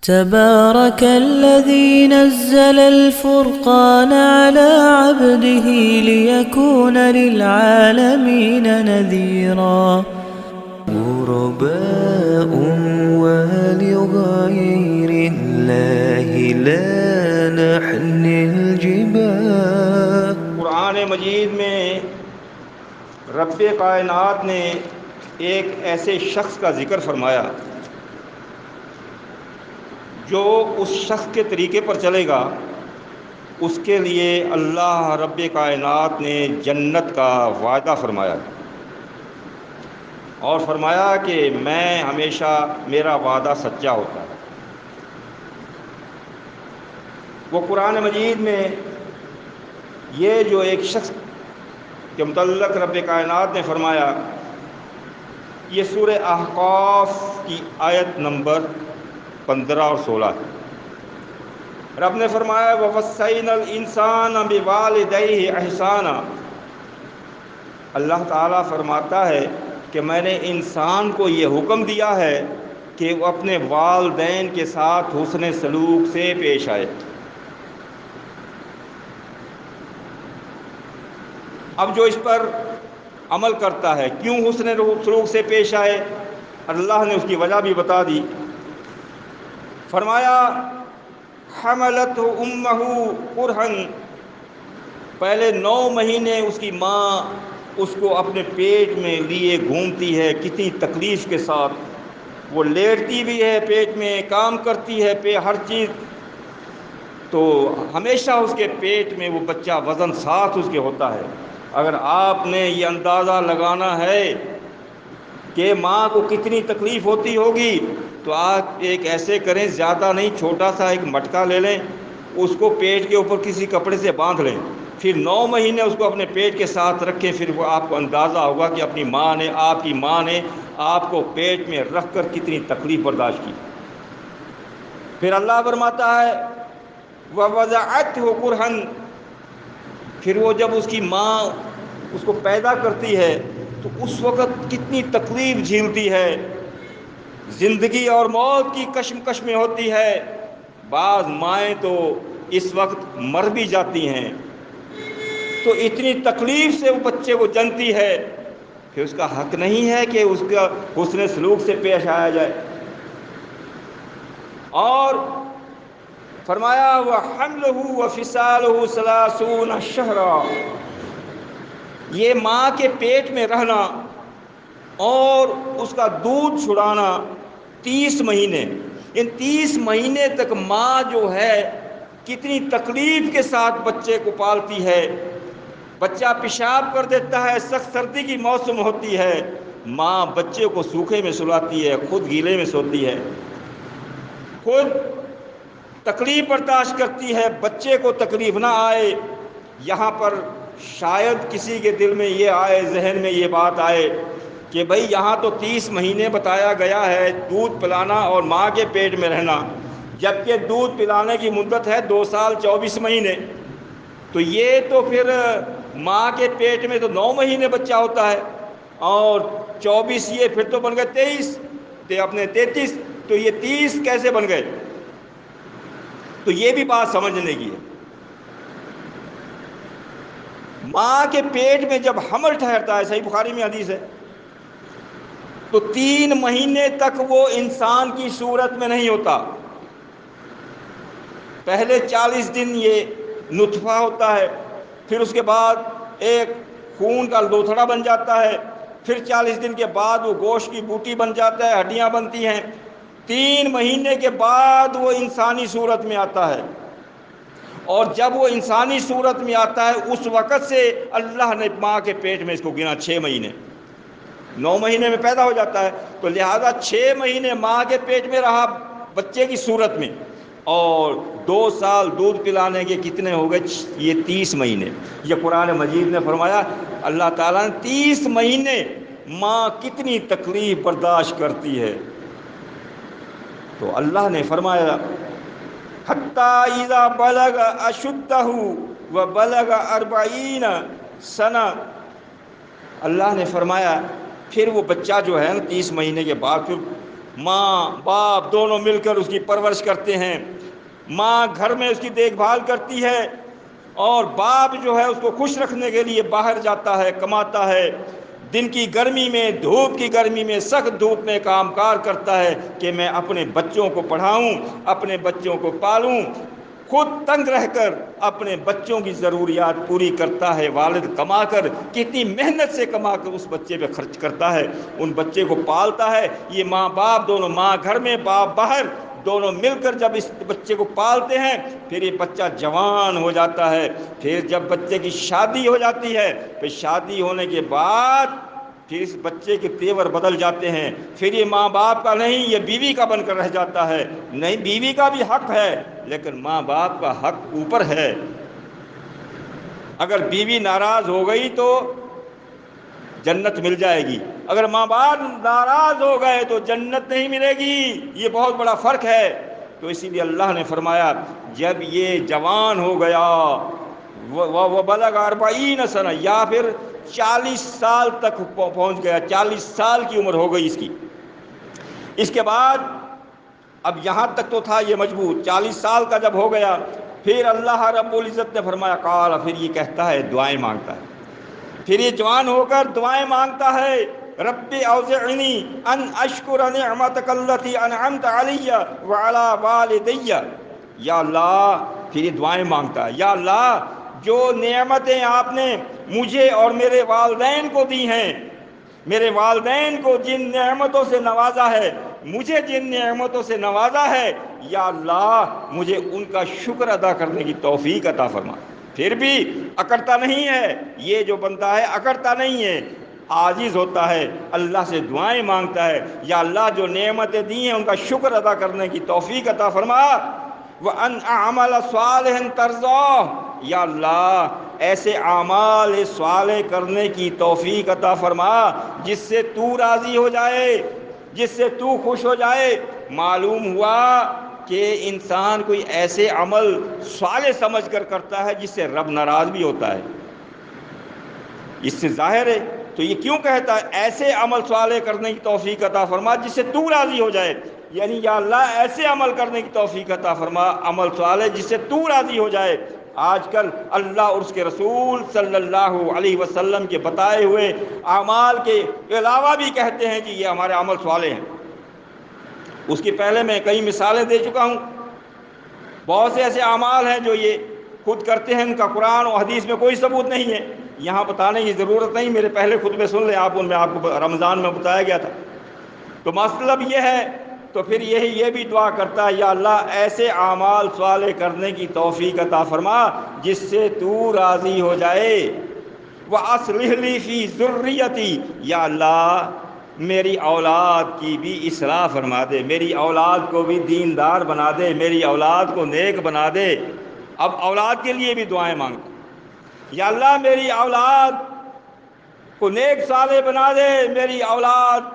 تبارك الذي نزل الفرقان على عبده ليكون للعالمين نذيرا. غرباء ولغير الله لا نحمل الجبال. قرآن مجید میں رب کائنات نے ایک ایسے شخص کا ذکر فرمایا جو اس شخص کے طریقے پر چلے گا اس کے لیے اللہ رب کائنات نے جنت کا وعدہ فرمایا اور فرمایا کہ میں ہمیشہ میرا وعدہ سچا ہوتا ہے. وہ قرآن مجید میں یہ جو ایک شخص کے متعلق رب کائنات نے فرمایا یہ سورہ احقاف کی آیت نمبر 15 اور 16 ہے. رب نے فرمایا وَوَصَّيْنَا الْإِنسَانَ بِوَالِدَيْهِ إِحْسَانًا. اللہ تعالیٰ فرماتا ہے کہ میں نے انسان کو یہ حکم دیا ہے کہ وہ اپنے والدین کے ساتھ حسن سلوک سے پیش آئے. اب جو اس پر عمل کرتا ہے کیوں حسن سلوک سے پیش آئے اللہ نے اس کی وجہ بھی بتا دی. فرمایا حملتہ امہ کرہن، پہلے 9 مہینے اس کی ماں اس کو اپنے پیٹ میں لیے گھومتی ہے، کتنی تکلیف کے ساتھ وہ لیٹتی بھی ہے، پیٹ میں کام کرتی ہے، ہر چیز، تو ہمیشہ اس کے پیٹ میں وہ بچہ وزن ساتھ اس کے ہوتا ہے. اگر آپ نے یہ اندازہ لگانا ہے کہ ماں کو کتنی تکلیف ہوتی ہوگی تو آپ ایک ایسے کریں، زیادہ نہیں، چھوٹا سا ایک مٹکا لے لیں، اس کو پیٹ کے اوپر کسی کپڑے سے باندھ لیں، پھر 9 مہینے اس کو اپنے پیٹ کے ساتھ رکھیں، پھر وہ آپ کو اندازہ ہوگا کہ اپنی ماں نے، آپ کی ماں نے آپ کو پیٹ میں رکھ کر کتنی تکلیف برداشت کی. پھر اللہ فرماتا ہے وَوَضَعَتْهُ كُرْهًا، پھر وہ جب اس کی ماں اس کو پیدا کرتی ہے تو اس وقت کتنی تکلیف جھیلتی ہے، زندگی اور موت کی کشمکش میں ہوتی ہے. بعض مائیں تو اس وقت مر بھی جاتی ہیں، تو اتنی تکلیف سے وہ بچے کو جنتی ہے، پھر اس کا حق نہیں ہے کہ اس کا حسن سلوک سے پیش آیا جائے. اور فرمایا وَحَمْلُهُ وَفِصَالُهُ 30 شَهْرًا، یہ ماں کے پیٹ میں رہنا اور اس کا دودھ چھڑانا 30 مہینے، ان 30 مہینے تک ماں جو ہے کتنی تکلیف کے ساتھ بچے کو پالتی ہے. بچہ پیشاب کر دیتا ہے، سخت سردی کی موسم ہوتی ہے، ماں بچے کو سوکھے میں سلاتی ہے، خود گیلے میں سوتی ہے، خود تکلیف برداشت کرتی ہے، بچے کو تکلیف نہ آئے. یہاں پر شاید کسی کے دل میں یہ آئے، ذہن میں یہ بات آئے کہ بھئی یہاں تو 30 مہینے بتایا گیا ہے دودھ پلانا اور ماں کے پیٹ میں رہنا، جبکہ دودھ پلانے کی مدت ہے 2 سال 24 مہینے، تو یہ تو پھر ماں کے پیٹ میں تو 9 مہینے بچہ ہوتا ہے اور 24 یہ پھر تو بن گئے 23 اپنے 33، تو یہ 30 کیسے بن گئے؟ تو یہ بھی بات سمجھنے کی ہے. ماں کے پیٹ میں جب حمل ٹھہرتا ہے، صحیح بخاری میں حدیث ہے، تو 3 مہینے تک وہ انسان کی صورت میں نہیں ہوتا. پہلے 40 دن یہ نطفہ ہوتا ہے، پھر اس کے بعد ایک خون کا لوتھڑا بن جاتا ہے، پھر 40 دن کے بعد وہ گوشت کی بوٹی بن جاتا ہے، ہڈیاں بنتی ہیں، 3 مہینے کے بعد وہ انسانی صورت میں آتا ہے. اور جب وہ انسانی صورت میں آتا ہے اس وقت سے اللہ نے ماں کے پیٹ میں اس کو گنا 6 مہینے، 9 مہینے میں پیدا ہو جاتا ہے، تو لہذا 6 مہینے ماں کے پیٹ میں رہا بچے کی صورت میں، اور 2 سال دودھ پلانے کے کتنے ہو گئے؟ یہ 30 مہینے. یہ قرآن مجید نے فرمایا اللہ تعالیٰ نے 30 مہینے ماں کتنی تکلیف برداشت کرتی ہے. تو اللہ نے فرمایا حتیٰ اذا بلغ اشدہ وبلغ 40 سنہ، اللہ نے فرمایا پھر وہ بچہ جو ہے نا 30 مہینے کے بعد پھر ماں باپ دونوں مل کر اس کی پرورش کرتے ہیں، ماں گھر میں اس کی دیکھ بھال کرتی ہے، اور باپ جو ہے اس کو خوش رکھنے کے لیے باہر جاتا ہے، کماتا ہے، دن کی گرمی میں، دھوپ کی گرمی میں، سخت دھوپ میں کام کار کرتا ہے کہ میں اپنے بچوں کو پڑھاؤں، اپنے بچوں کو پالوں، خود تنگ رہ کر اپنے بچوں کی ضروریات پوری کرتا ہے، والد کما کر کتنی محنت سے کما کر اس بچے پہ خرچ کرتا ہے، ان بچے کو پالتا ہے، یہ ماں باپ دونوں، ماں گھر میں باپ باہر، دونوں مل کر جب اس بچے کو پالتے ہیں، پھر یہ بچہ جوان ہو جاتا ہے، پھر جب بچے کی شادی ہو جاتی ہے، پھر شادی ہونے کے بعد پھر اس بچے کے تیور بدل جاتے ہیں، پھر یہ ماں باپ کا نہیں، یہ بیوی کا بن کر رہ جاتا ہے، نہیں بیوی کا بھی حق ہے لیکن ماں باپ کا حق اوپر ہے، اگر بیوی ناراض ہو گئی تو جنت مل جائے گی، اگر ماں باپ ناراض ہو گئے تو جنت نہیں ملے گی، یہ بہت بڑا فرق ہے۔ تو اسی لیے اللہ نے فرمایا جب یہ جوان ہو گیا، وہ بلغ 40 سنہ، یا پھر 40 سال تک پہنچ گیا، 40 سال کی عمر ہو گئی اس کی، اس کے بعد اب یہاں تک تو تھا یہ مجبور، 40 سال کا جب ہو گیا، پھر اللہ رب العزت نے فرمایا قال، پھر یہ کہتا ہے، دعائیں مانگتا ہے، پھر یہ جوان ہو کر دعائیں مانگتا ہے، رب اوزعنی ان اشکر نعمتک التی انعمت علی وعلی والدی، یا اللہ، پھر یہ دعائیں مانگتا ہے، یا اللہ جو نعمتیں آپ نے مجھے اور میرے والدین کو دی ہیں، میرے والدین کو جن نعمتوں سے نوازا ہے، مجھے جن نعمتوں سے نوازا ہے، یا اللہ مجھے ان کا شکر ادا کرنے کی توفیق عطا فرما۔ پھر بھی اکڑتا نہیں ہے، یہ جو بندہ ہے اکڑتا نہیں ہے، عاجز ہوتا ہے، اللہ سے دعائیں مانگتا ہے، یا اللہ جو نعمتیں دی ہیں ان کا شکر ادا کرنے کی توفیق عطا فرما، وَأَنْ أَعْمَلَ صَالِحًا تَرْضَاهُ، یا اللہ ایسے اعمال صالح کرنے کی توفیق عطا فرما جس سے تو راضی ہو جائے، جس سے تو خوش ہو جائے۔ معلوم ہوا کہ انسان کوئی ایسے عمل صالح سمجھ کر کرتا ہے جس سے رب ناراض بھی ہوتا ہے، اس سے ظاہر ہے، تو یہ کیوں کہتا ہے ایسے عمل صالح کرنے کی توفیق عطا فرما جس سے تو راضی ہو جائے، یعنی یا اللہ ایسے عمل کرنے کی توفیق عطا فرما، عمل صالح جس سے تو راضی ہو جائے۔ آج کل اللہ اور اس کے رسول صلی اللہ علیہ وسلم کے بتائے ہوئے اعمال کے علاوہ بھی کہتے ہیں کہ یہ ہمارے عمل صالح ہیں، اس کی پہلے میں کئی مثالیں دے چکا ہوں، بہت سے ایسے اعمال ہیں جو یہ خود کرتے ہیں، ان کا قرآن و حدیث میں کوئی ثبوت نہیں ہے، یہاں بتانے کی ضرورت نہیں، میرے پہلے خطبے سن لیں آپ، ان میں آپ کو رمضان میں بتایا گیا تھا۔ تو مطلب یہ ہے، تو پھر یہ بھی دعا کرتا ہے، یا اللہ ایسے اعمال صالح کرنے کی توفیق عطا فرما جس سے تو راضی ہو جائے۔ وَأَصْلِحْ لِي فِي ذُرِّيَّتِي، یا اللہ میری اولاد کی بھی اصلاح فرما دے، میری اولاد کو بھی دیندار بنا دے، میری اولاد کو نیک بنا دے۔ اب اولاد کے لیے بھی دعائیں مانگتا، یا اللہ میری اولاد کو نیک صالح بنا دے، میری اولاد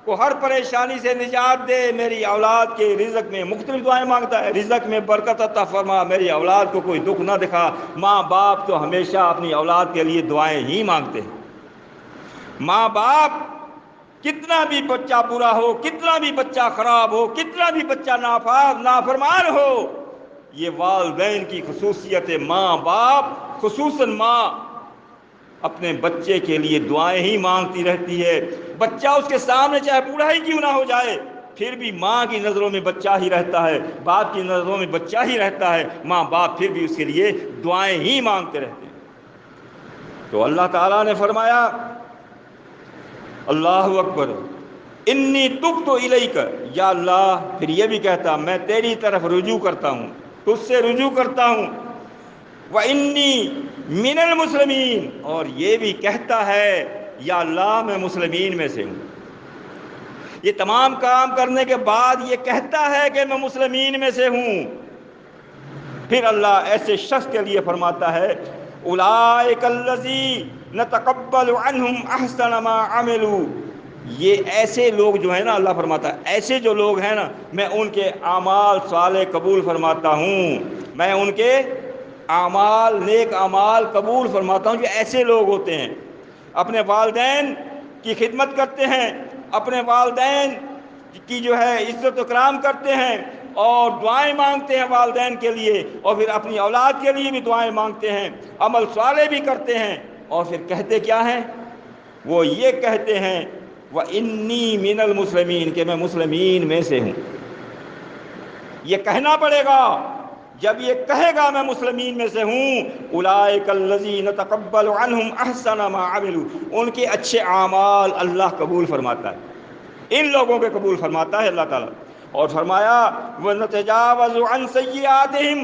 کو ہر پریشانی سے نجات دے، میری اولاد کے رزق میں مختلف دعائیں مانگتا ہے، رزق میں برکت عطا فرما، میری اولاد کو کوئی دکھ نہ دکھا۔ ماں باپ تو ہمیشہ اپنی اولاد کے لیے دعائیں ہی مانگتے ہیں، ماں باپ کتنا بھی بچہ برا ہو، کتنا بھی بچہ خراب ہو، کتنا بھی بچہ نافرمان ہو، یہ والدین کی خصوصیت ہے، ماں باپ خصوصاً ماں اپنے بچے کے لیے دعائیں ہی مانگتی رہتی ہے، بچہ اس کے سامنے چاہے بوڑھا ہی کیوں نہ ہو جائے، پھر بھی ماں کی نظروں میں بچہ ہی رہتا ہے، باپ کی نظروں میں بچہ ہی رہتا ہے، ماں باپ پھر بھی اس کے لیے دعائیں ہی مانگتے رہتے ہیں۔ تو اللہ تعالیٰ نے فرمایا، اللہ اکبر، انی تبت الیک، یا اللہ پھر یہ بھی کہتا میں تیری طرف رجوع کرتا ہوں، تجھ سے رجوع کرتا ہوں، وَإِنِّي مِنَ الْمُسْلِمِينَ، اور یہ بھی کہتا ہے یا اللہ میں مسلمین میں سے ہوں۔ یہ تمام کام کرنے کے بعد یہ کہتا ہے کہ میں مسلمین میں سے ہوں، پھر اللہ ایسے شخص کے لیے فرماتا ہے اولئک الذین نتقبل عنہم احسن ما عملوا، یہ ایسے لوگ جو ہیں نا، اللہ فرماتا ہے ایسے جو لوگ ہیں نا، میں ان کے اعمال صالح قبول فرماتا ہوں، میں ان کے اعمال نیک اعمال قبول فرماتا ہوں۔ جو ایسے لوگ ہوتے ہیں اپنے والدین کی خدمت کرتے ہیں، اپنے والدین کی جو ہے عزت و کرام کرتے ہیں اور دعائیں مانگتے ہیں والدین کے لیے، اور پھر اپنی اولاد کے لیے بھی دعائیں مانگتے ہیں، عمل صالح بھی کرتے ہیں، اور پھر کہتے کیا ہیں؟ وہ یہ کہتے ہیں وَإِنِّي مِنَ الْمُسْلِمِينَ، کہ میں مسلمین میں سے ہوں۔ یہ کہنا پڑے گا، جب یہ کہے گا میں مسلمین میں سے ہوں، اولئک الذین نتقبل عنہم احسن ما عملوا، ان کے اچھے اعمال اللہ قبول فرماتا ہے، ان لوگوں کے قبول فرماتا ہے اللہ تعالیٰ۔ اور فرمایا وَنَتَجَاوَزُ عَنْ سَيِّئَاتِهِمْ،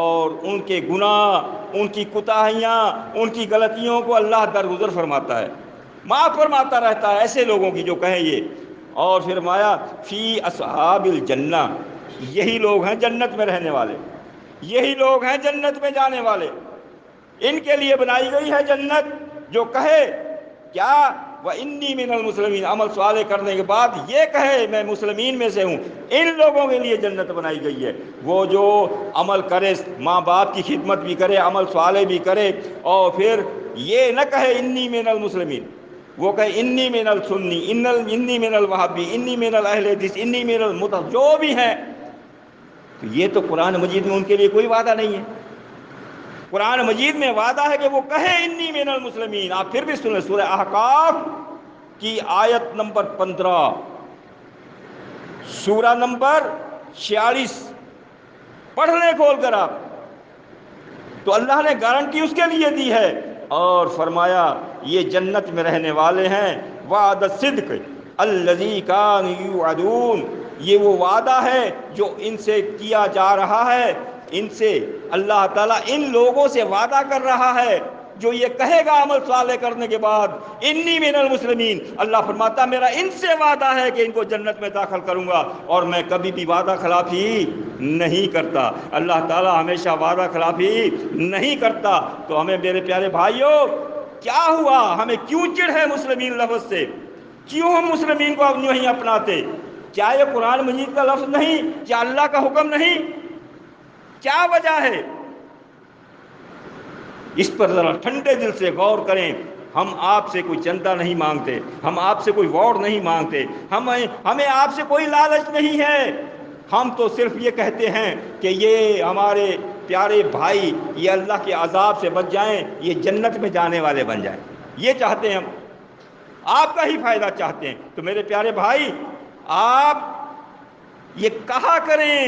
اور ان کے گناہ، ان کی کوتاہیاں، ان کی غلطیوں کو اللہ درگزر فرماتا ہے، معاف فرماتا رہتا ہے ایسے لوگوں کی جو کہیں یہ۔ اور فرمایا فی اصحاب الجنہ، یہی لوگ ہیں جنت میں رہنے والے، یہی لوگ ہیں جنت میں جانے والے، ان کے لیے بنائی گئی ہے جنت۔ جو کہے کیا وَإِنِّي مِنَ الْمُسْلِمِينَ، عمل صالح کرنے کے بعد یہ کہے میں مسلمین میں سے ہوں، ان لوگوں کے لیے جنت بنائی گئی ہے۔ وہ جو عمل کرے، ماں باپ کی خدمت بھی کرے، عمل صالح بھی کرے، اور پھر یہ نہ کہے انی من المسلمین، وہ کہے انی من السنی، انی من الوہابی، انی من الاہل حدیث، انی من المتوفی، جو بھی ہیں۔ تو یہ تو قرآن مجید میں ان کے لیے کوئی وعدہ نہیں ہے۔ قرآن مجید میں وعدہ ہے کہ وہ کہے انی من المسلمین۔ آپ پھر بھی سنیں سورہ احقاف کی آیت نمبر 15، سورہ نمبر 46 پڑھ لیں کھول کر آپ، تو اللہ نے گارنٹی اس کے لیے دی ہے، اور فرمایا یہ جنت میں رہنے والے ہیں، وعد الصدق الذی کانوا یوعدون، یہ وہ وعدہ ہے جو ان سے کیا جا رہا ہے، ان سے اللہ تعالیٰ ان لوگوں سے وعدہ کر رہا ہے جو یہ کہے گا عمل صالح کرنے کے بعد انی من المسلمین۔ اللہ فرماتا میرا ان سے وعدہ ہے کہ ان کو جنت میں داخل کروں گا، اور میں کبھی بھی وعدہ خلافی نہیں کرتا۔ اللہ تعالیٰ ہمیشہ وعدہ خلافی نہیں کرتا۔ تو ہمیں میرے پیارے بھائیوں کیا ہوا، ہمیں کیوں چڑ ہے مسلمین لفظ سے؟ کیوں ہم مسلمین کو اب نہیں اپناتے؟ کیا یہ قرآن مجید کا لفظ نہیں؟ کیا اللہ کا حکم نہیں؟ کیا وجہ ہے؟ اس پر ذرا ٹھنڈے دل سے غور کریں۔ ہم آپ سے کوئی چندہ نہیں مانگتے، ہم آپ سے کوئی ووٹ نہیں مانگتے، ہمیں آپ سے کوئی لالچ نہیں ہے۔ ہم تو صرف یہ کہتے ہیں کہ یہ ہمارے پیارے بھائی یہ اللہ کے عذاب سے بچ جائیں، یہ جنت میں جانے والے بن جائیں، یہ چاہتے ہیں ہم، آپ کا ہی فائدہ چاہتے ہیں۔ تو میرے پیارے بھائی آپ یہ کہا کریں،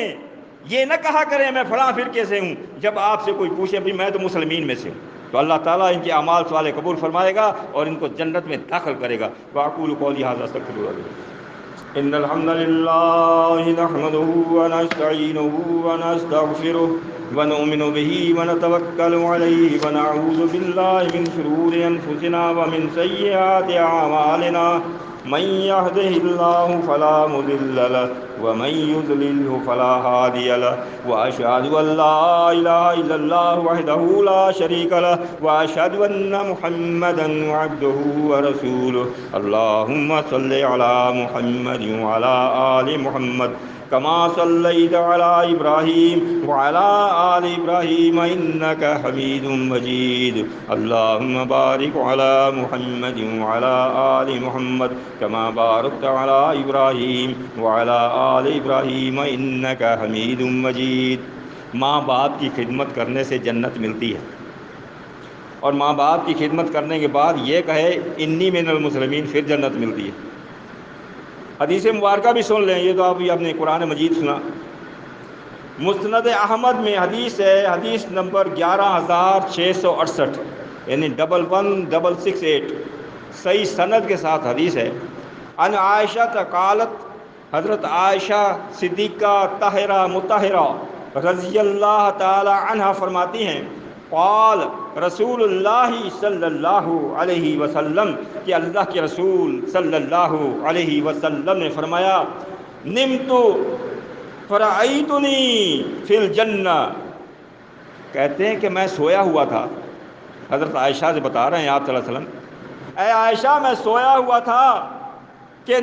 یہ نہ کہا کریں میں فلاں فرقے سے ہوں، جب آپ سے کوئی پوچھے بھی میں تو مسلمین میں سے ہوں، تو اللہ تعالیٰ ان کے اعمال صالح قبول فرمائے گا اور ان کو جنت میں داخل کرے گا۔ وَأَقُولُ قَوْلِي هَذَا أَسْتَغْفِرُ اللَّهَ۔ إن الحمد لله نحمده ونستعينه ونستغفره ونؤمن به ونتوكل عليه ونعوذ بالله من شرور أنفسنا ومن سيئات أعمالنا، من يهده الله فلا مضل له ومن يضلله فلا هادي له، وأشهد أن لا إله إلا الله وحده لا شريك له، وأشهد أن محمدا عبده ورسوله۔ اللهم صل على محمد وعلى آل محمد كما صليت على إبراهيم وعلى آل إبراهيم إنك حميد مجيد۔ اللهم بارك على محمد وعلى آل محمد كما باركت على إبراهيم وعلى آل إبراهيم إنك حميد مجيد۔ ماں باپ کی خدمت کرنے سے جنت ملتی ہے، اور ماں باپ کی خدمت کرنے کے بعد یہ کہے انی من المسلمین، پھر جنت ملتی ہے۔ حدیث مبارکہ بھی سن لیں، یہ تو آپ نے قرآن مجید سنا۔ مسند احمد میں حدیث ہے، حدیث نمبر 11668، یعنی 11668، صحیح سند کے ساتھ حدیث ہے۔ ان عائشہ قالت، حضرت عائشہ صدیقہ طاہرہ مطہرہ رضی اللہ تعالی عنہ فرماتی ہیں، قال رسول اللہ صلی اللہ علیہ وسلم، کہ اللہ کے رسول صلی اللہ علیہ وسلم نے فرمایا، نمت فرأیتنی فی الجنہ، کہتے ہیں کہ میں سویا ہوا تھا، حضرت عائشہ سے بتا رہے ہیں آپ صلی اللہ علیہ وسلم، اے عائشہ میں سویا ہوا تھا کہ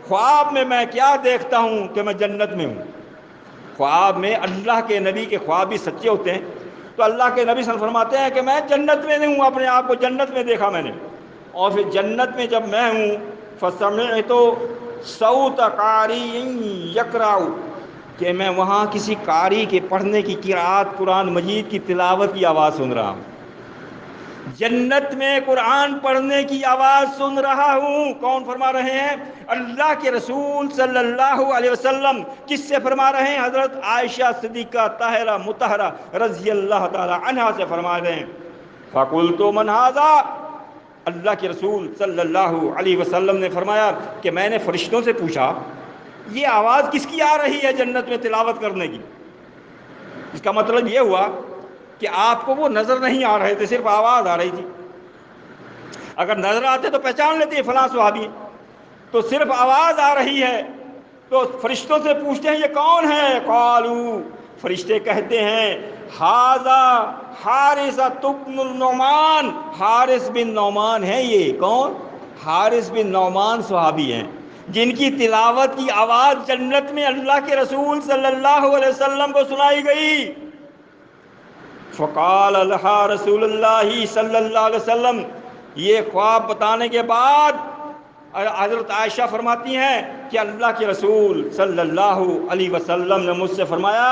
خواب میں کیا دیکھتا ہوں کہ میں جنت میں ہوں۔ خواب میں، اللہ کے نبی کے خواب بھی سچے ہوتے ہیں، تو اللہ کے نبی صلی اللہ علیہ وسلم فرماتے ہیں کہ میں جنت میں ہوں، اپنے آپ کو جنت میں دیکھا میں نے، اور پھر جنت میں جب میں ہوں، فسمعت صوت قاری یقرأ، کہ میں وہاں کسی قاری کے پڑھنے کی قرأت، قرآن مجید کی تلاوت کی آواز سن رہا ہوں، جنت میں قرآن پڑھنے کی آواز سن رہا ہوں۔ کون فرما رہے ہیں؟ اللہ کے رسول صلی اللہ علیہ وسلم۔ کس سے فرما رہے ہیں؟ حضرت عائشہ صدیقہ طاہرہ مطہرہ رضی اللہ تعالی عنہا سے فرما رہے ہیں۔ فَقُلْتُ مَنْ هَذَا، اللہ کے رسول صلی اللہ علیہ وسلم نے فرمایا کہ میں نے فرشتوں سے پوچھا یہ آواز کس کی آ رہی ہے جنت میں تلاوت کرنے کی؟ اس کا مطلب یہ ہوا کہ آپ کو وہ نظر نہیں آ رہے تھے، صرف آواز آ رہی تھی۔ اگر نظر آتے تو پہچان لیتے فلاں صحابی، تو صرف آواز آ رہی ہے۔ تو فرشتوں سے پوچھتے ہیں یہ کون ہے؟ قالو، فرشتے کہتے ہیں ھذا حارثۃ بن النعمان، حارث بن نعمان ہے۔ یہ کون؟ حارث بن نعمان صحابی ہیں جن کی تلاوت کی آواز جنت میں اللہ کے رسول صلی اللہ علیہ وسلم کو سنائی گئی۔ فقال لها رسول اللہ صلی اللہ علیہ وسلم، یہ خواب بتانے کے بعد حضرت عائشہ فرماتی ہیں کہ اللہ کے رسول صلی اللہ علیہ وسلم نے مجھ سے فرمایا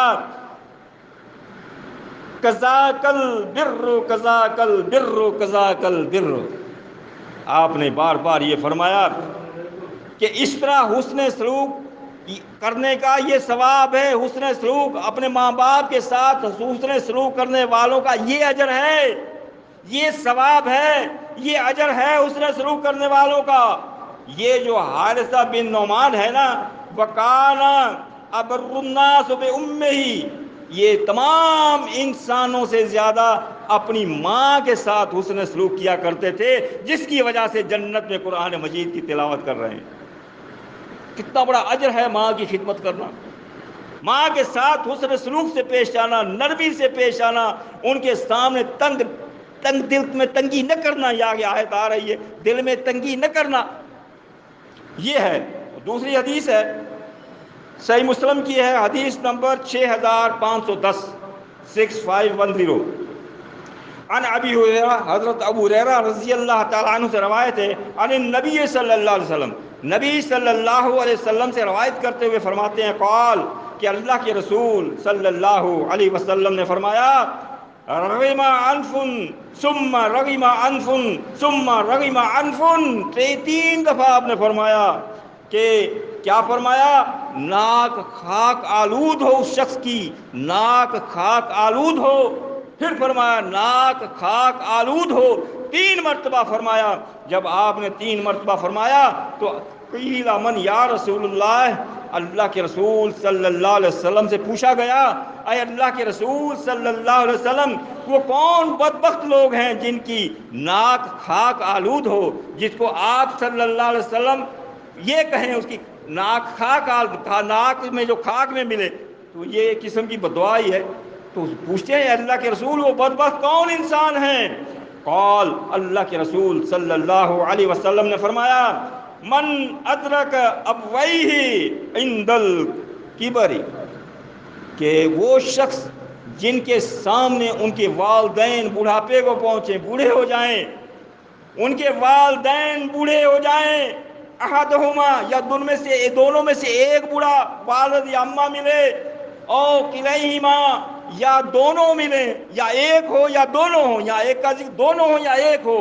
کذاک البر کذاک البر کذاک البر، آپ نے بار بار یہ فرمایا کہ اس طرح حسن سلوک کرنے کا یہ ثواب ہے، حسن سلوک اپنے ماں باپ کے ساتھ حسن سلوک کرنے والوں کا یہ اجر ہے، یہ ثواب ہے، یہ اجر ہے حسن سلوک کرنے والوں کا۔ یہ جو حارثہ بن نعمان ہے نا، وَقَانَ أَبَرُّ النَّاسُ بِأُمِّهِ، یہ تمام انسانوں سے زیادہ اپنی ماں کے ساتھ حسن سلوک کیا کرتے تھے، جس کی وجہ سے جنت میں قرآن مجید کی تلاوت کر رہے ہیں۔ کتنا بڑا اجر ہے ماں کی خدمت کرنا، ماں کے ساتھ حسن سلوک سے پیش آنا، نرمی سے پیش آنا، ان کے سامنے تنگ دل میں تنگی نہ کرنا۔ یہ آیت آ رہی ہے، دل میں تنگی نہ کرنا، یہ ہے۔ دوسری حدیث ہے، صحیح مسلم کی ہے، حدیث نمبر 6510 6510 عن ابی ہریرہ، حضرت ابو ہریرہ رضی اللہ تعالیٰ عنہ سے روایت ہے، عن النبی صلی اللہ علیہ وسلم، نبی صلی اللہ علیہ وسلم سے روایت کرتے ہوئے فرماتے ہیں قال، کہ اللہ کے رسول صلی اللہ علیہ وسلم نے فرمایا رغم انف ثم رغم انف ثم رغم انف، 3 دفعہ آپ نے فرمایا کہ کیا فرمایا؟ ناک خاک آلود ہو اس شخص کی، ناک خاک آلود ہو، پھر فرمایا ناک خاک آلود ہو، 3 مرتبہ فرمایا۔ جب آپ نے 3 مرتبہ فرمایا تو قیل من یا رسول اللہ، اللہ کے رسول صلی اللہ علیہ وسلم سے پوچھا گیا اے اللہ کے رسول صلی اللہ علیہ وسلم، وہ کون بدبخت لوگ ہیں جن کی ناک خاک آلود ہو، جس کو آپ صلی اللہ علیہ وسلم یہ کہیں اس کی ناک خاک ناک میں جو خاک میں ملے تو یہ ایک قسم کی بددعا ہی ہے۔ تو پوچھتے ہیں اللہ کے رسول وہ بدبخت کون انسان ہیں؟ قال، اللہ کے رسول صلی اللہ علیہ وسلم نے فرمایا من ادرک ابویہ عند الکبر، کہ وہ شخص جن کے سامنے ان کے والدین بڑھاپے کو پہنچے، بوڑھے ہو جائیں، ان کے والدین بوڑھے ہو جائیں، احدہما، یا دونوں میں سے ایک بوڑھا والد یا اماں ملے، او کلیہما، یا دونوں ملیں، یا ایک ہو یا دونوں ہو، یا ایک کا ذکر دونوں ہو یا ایک ہو،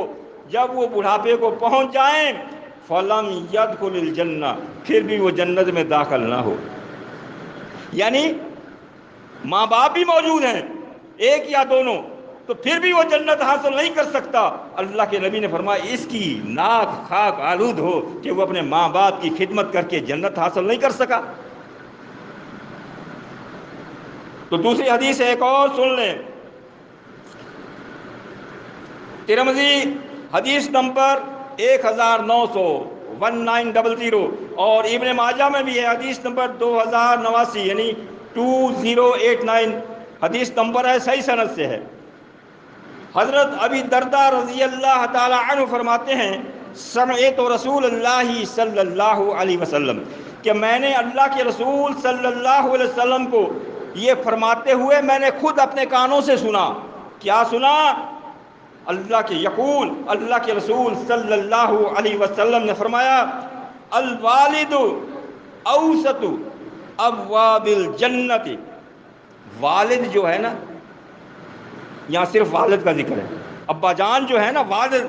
جب وہ بڑھاپے کو پہنچ جائیں فلم یدخل الجنہ، پھر بھی وہ جنت میں داخل نہ ہو۔ یعنی ماں باپ بھی موجود ہیں، ایک یا دونوں، تو پھر بھی وہ جنت حاصل نہیں کر سکتا۔ اللہ کے نبی نے فرمایا اس کی ناک خاک آلود ہو کہ وہ اپنے ماں باپ کی خدمت کر کے جنت حاصل نہیں کر سکا۔ تو دوسری حدیث ایک اور سن لیں، ترمذی حدیث نمبر 1900 اور ابن ماجہ میں بھی ہے حدیث نمبر 2089 یعنی 2089 حدیث نمبر ہے، صحیح سند سے ہے۔ حضرت ابی درداء رضی اللہ تعالی عنہ فرماتے ہیں سمعت رسول اللہ صلی اللہ علیہ وسلم، کہ میں نے اللہ کے رسول صلی اللہ علیہ وسلم کو یہ فرماتے ہوئے میں نے خود اپنے کانوں سے سنا۔ کیا سنا؟ اللہ کے یقول، اللہ کے رسول صلی اللہ علیہ وسلم نے فرمایا الوالد اوسط ابواب الجنت. والد جو ہے نا، یہاں صرف والد کا ذکر ہے. ابا جان جو ہے نا، والد،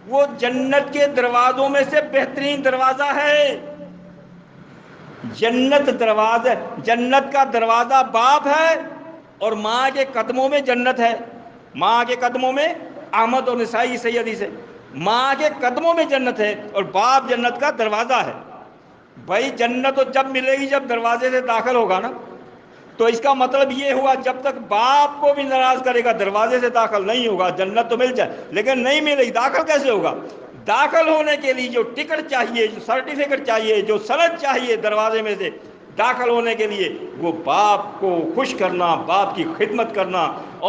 وہ جنت کے دروازوں میں سے بہترین دروازہ ہے. جنت کا دروازہ باپ ہے، اور ماں کے قدموں میں جنت ہے. ماں کے قدموں میں، احمد اور نسائی صحیح حدیث ہے، ماں کے قدموں میں جنت ہے اور باپ جنت کا دروازہ ہے. بھائی جنت تو جب ملے گی جب دروازے سے داخل ہوگا نا. تو اس کا مطلب یہ ہوا جب تک باپ کو بھی ناراض کرے گا دروازے سے داخل نہیں ہوگا. جنت تو مل جائے لیکن نہیں ملے گی. داخل کیسے ہوگا؟ داخل ہونے کے لیے جو ٹکٹ چاہیے، جو سرٹیفکیٹ چاہیے، جو سند چاہیے دروازے میں سے داخل ہونے کے لیے، وہ باپ کو خوش کرنا، باپ کی خدمت کرنا،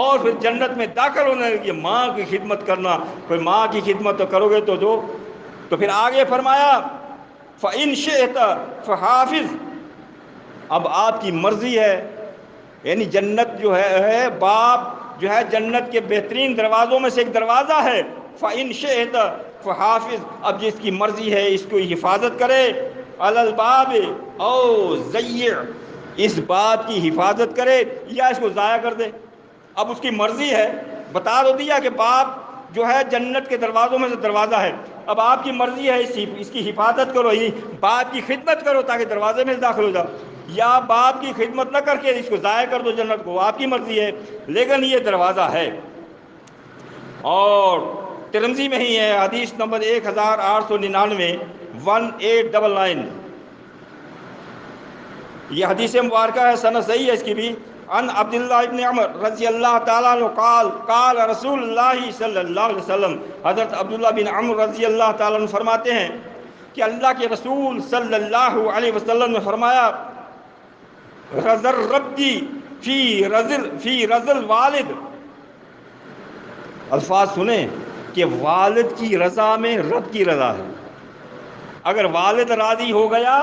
اور پھر جنت میں داخل ہونے کے لیے ماں کی خدمت کرنا. کوئی ماں کی خدمت تو کرو گے تو پھر آگے فرمایا فَإِن شِئْتَ فَحَافِظْ. اب آپ کی مرضی ہے، یعنی جنت جو ہے باپ جو ہے جنت کے بہترین دروازوں میں سے ایک دروازہ ہے. فَإِن شِئْتَ فَحَافِظْ. اب جس کی مرضی ہے اس کو حفاظت کرے. عَلَى الْبَابِ او زَيِّعْ. اس بات کی حفاظت کرے یا اس کو ضائع کر دے. اب اس کی مرضی ہے. بتا تو دیا کہ باپ جو ہے جنت کے دروازوں میں سے دروازہ ہے. اب آپ کی مرضی ہے اس کی حفاظت کرو، باپ کی خدمت کرو تاکہ دروازے میں داخل ہو جاؤ، یا باپ کی خدمت نہ کر کے اس کو ضائع کر دو جنت کو. آپ کی مرضی ہے لیکن یہ دروازہ ہے. اور ترمذی میں ہی ہے حدیث نمبر 1899 1899. یہ حدیث مبارکہ ہے، سند صحیح ہے اس کی بھی. عن عبداللہ ابن عمر رضی اللہ تعالیٰ عنہ قال قال رسول اللہ صلی اللہ علیہ وسلم. حضرت عبداللہ بن عمر رضی اللہ تعالیٰ عنہ فرماتے ہیں کہ اللہ کے رسول صلی اللہ علیہ وسلم نے فرمایا رضر ربی فی رضل والد. الفاظ سنیں کہ والد کی رضا میں رب کی رضا ہے. اگر والد راضی ہو گیا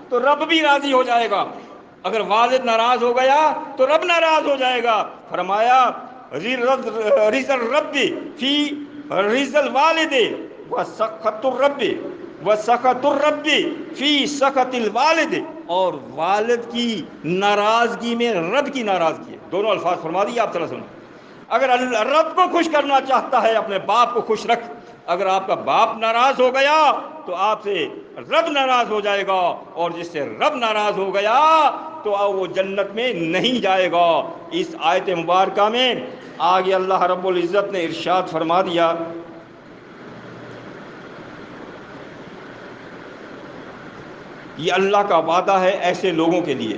تو رب بھی راضی ہو جائے گا، اگر والد ناراض ہو گیا تو رب ناراض ہو جائے گا. فرمایا رضا الرب فی رضا الوالد وسخط الرب وسخط الرب فی سخط الوالد. اور والد کی ناراضگی میں رب کی ناراضگی ہے. دونوں الفاظ فرما دیے آپ. سنیں، اگر رب کو خوش کرنا چاہتا ہے اپنے باپ کو خوش رکھ. اگر آپ کا باپ ناراض ہو گیا تو آپ سے رب ناراض ہو جائے گا، اور جس سے رب ناراض ہو گیا تو وہ جنت میں نہیں جائے گا. اس آیت مبارکہ میں آگے اللہ رب العزت نے ارشاد فرما دیا یہ اللہ کا وعدہ ہے ایسے لوگوں کے لیے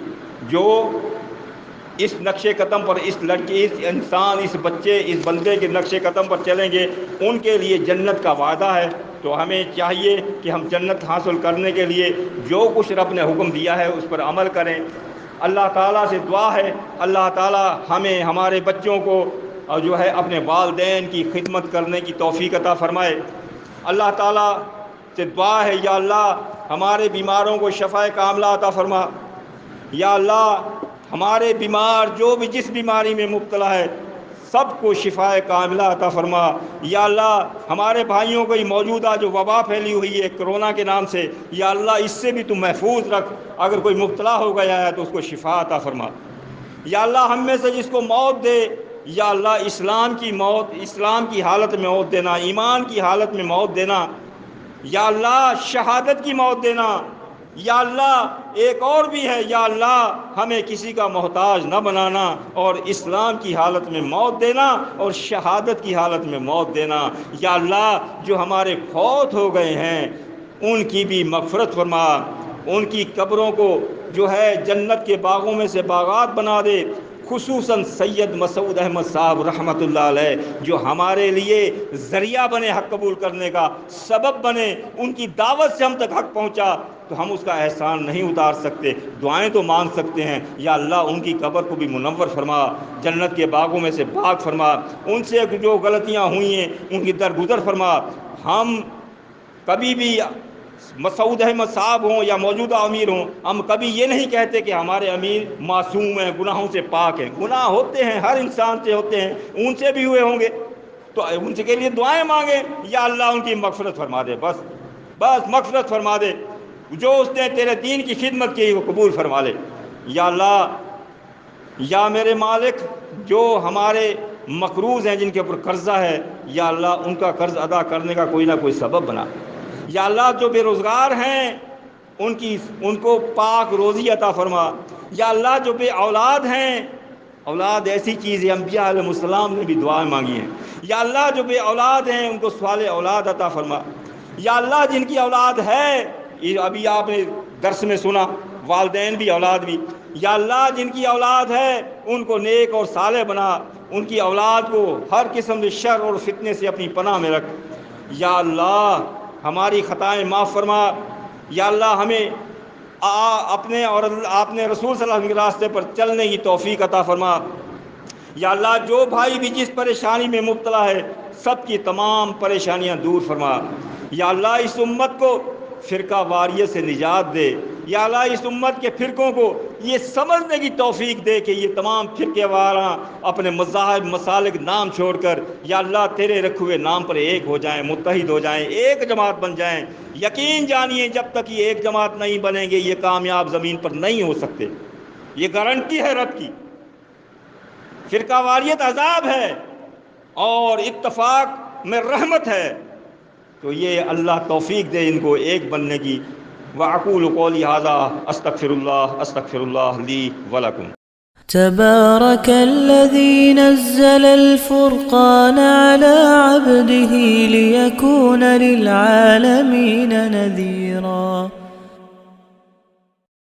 جو اس نقش قدم پر، اس لڑکے، اس انسان، اس بچے، اس بندے کے نقش قدم پر چلیں گے، ان کے لیے جنت کا وعدہ ہے. تو ہمیں چاہیے کہ ہم جنت حاصل کرنے کے لیے جو کچھ رب نے حکم دیا ہے اس پر عمل کریں. اللہ تعالیٰ سے دعا ہے اللہ تعالیٰ ہمیں، ہمارے بچوں کو جو ہے اپنے والدین کی خدمت کرنے کی توفیق عطا فرمائے. اللہ تعالیٰ سے دعا ہے یا اللہ ہمارے بیماروں کو شفائے کاملہ عطا فرما. یا اللہ ہمارے بیمار جو بھی جس بیماری میں مبتلا ہے سب کو شفائے کاملہ عطا فرما. یا اللہ ہمارے بھائیوں کو یہ موجودہ جو وبا پھیلی ہوئی ہے کرونا کے نام سے، یا اللہ اس سے بھی تو محفوظ رکھ. اگر کوئی مبتلا ہو گیا ہے تو اس کو شفا عطا فرما. یا اللہ ہم میں سے جس کو موت دے، یا اللہ اسلام کی موت، اسلام کی حالت میں موت دینا، ایمان کی حالت میں موت دینا. یا اللہ شہادت کی موت دینا. یا اللہ ایک اور بھی ہے، یا اللہ ہمیں کسی کا محتاج نہ بنانا اور اسلام کی حالت میں موت دینا اور شہادت کی حالت میں موت دینا. یا اللہ جو ہمارے فوت ہو گئے ہیں ان کی بھی مغفرت فرما، ان کی قبروں کو جو ہے جنت کے باغوں میں سے باغات بنا دے. خصوصاً سید مسعود احمد صاحب رحمۃ اللہ علیہ جو ہمارے لیے ذریعہ بنے حق قبول کرنے کا، سبب بنے، ان کی دعوت سے ہم تک حق پہنچا، تو ہم اس کا احسان نہیں اتار سکتے، دعائیں تو مانگ سکتے ہیں. یا اللہ ان کی قبر کو بھی منور فرما، جنت کے باغوں میں سے باغ فرما. ان سے جو غلطیاں ہوئی ہیں ان کی درگزر فرما. ہم کبھی بھی مسعود احمد صاحب ہوں یا موجودہ امیر ہوں، ہم کبھی یہ نہیں کہتے کہ ہمارے امیر معصوم ہیں، گناہوں سے پاک ہیں. گناہ ہوتے ہیں، ہر انسان سے ہوتے ہیں، ان سے بھی ہوئے ہوں گے، تو ان سے کے لیے دعائیں مانگیں. یا اللہ ان کی مغفرت فرما دے، بس مغفرت فرما دے. جو اس نے تیرے دین کی خدمت کی وہ قبول فرما لے۔ یا اللہ، یا میرے مالک، جو ہمارے مقروض ہیں، جن کے اوپر قرضہ ہے، یا اللہ ان کا قرض ادا کرنے کا کوئی نہ کوئی سبب بنا۔ یا اللہ، جو بے روزگار ہیں ان کو پاک روزی عطا فرما۔ یا اللہ، جو بے اولاد ہیں، اولاد ایسی چیز ہے، انبیاء علیہ السلام نے بھی دعائیں مانگی ہیں۔ یا اللہ، جو بے اولاد ہیں ان کو صالح اولاد عطا فرما۔ یا اللہ، جن کی اولاد ہے، یہ ابھی آپ نے درس میں سنا، والدین بھی اولاد بھی، یا اللہ جن کی اولاد ہے ان کو نیک اور صالح بنا، ان کی اولاد کو ہر قسم کے شر اور فتنے سے اپنی پناہ میں رکھ۔ یا اللہ، ہماری خطائیں معاف فرما۔ یا اللہ، ہمیں اپنے اور اپنے رسول صلی اللہ علیہ وسلم کے راستے پر چلنے کی توفیق عطا فرما۔ یا اللہ، جو بھائی بھی جس پریشانی میں مبتلا ہے، سب کی تمام پریشانیاں دور فرما۔ یا اللہ، اس امت کو فرقہ واریت سے نجات دے۔ یا اللہ، اس امت کے فرقوں کو یہ سمجھنے کی توفیق دے کہ یہ تمام فرقے واراں اپنے مذاہب مسالک نام چھوڑ کر یا اللہ تیرے رکھے ہوئے نام پر ایک ہو جائیں، متحد ہو جائیں، ایک جماعت بن جائیں۔ یقین جانیے جب تک یہ ایک جماعت نہیں بنیں گے یہ کامیاب زمین پر نہیں ہو سکتے، یہ گارنٹی ہے رب کی۔ فرقہ واریت عذاب ہے اور اتفاق میں رحمت ہے، تو یہ اللہ توفیق دے ان کو ایک بننے کی۔ وَأَقُولُ قَوْلِي هَذَا أَسْتَغْفِرُ اللَّهَ لِي وَلَكُمْ۔ تبارك الذي نزل الفرقان على عبده ليكون للعالمين نذيرا